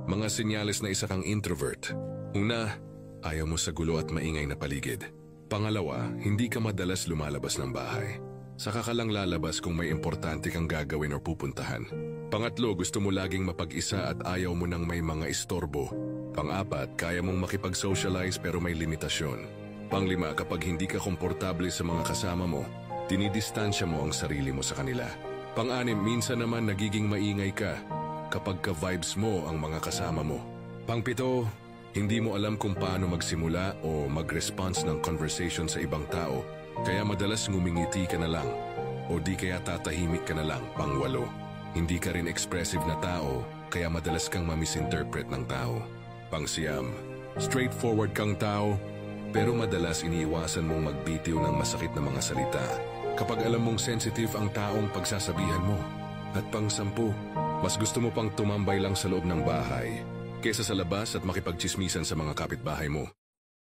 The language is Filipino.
Mga senyales na isa kang introvert. Una, ayaw mo sa gulo at maingay na paligid. Pangalawa, hindi ka madalas lumalabas ng bahay. Saka ka lang lalabas kung may importante kang gagawin o pupuntahan. Pangatlo, gusto mo laging mapag-isa at ayaw mo nang may mga istorbo. Pang-apat, kaya mong makipag-socialize pero may limitasyon. Panglima, kapag hindi ka komportable sa mga kasama mo, dinidistansya mo ang sarili mo sa kanila. Pang-anim, minsan naman nagiging maingay ka kapag ka-vibes mo ang mga kasama mo. Pang-pito, hindi mo alam kung paano magsimula o mag-response ng conversation sa ibang tao. Kaya madalas ngumingiti ka na lang o di kaya tatahimik ka na lang. Pang-walo, hindi ka rin expressive na tao kaya madalas kang mamisinterpret ng tao. Pang-siyam, straightforward kang tao pero madalas iniiwasan mong magbitiw ng masakit na mga salita kapag alam mong sensitive ang taong pagsasabihan mo. At pang-sampu, mas gusto mo pang tumambay lang sa loob ng bahay kesa sa labas at makipagtsismisan sa mga kapitbahay mo.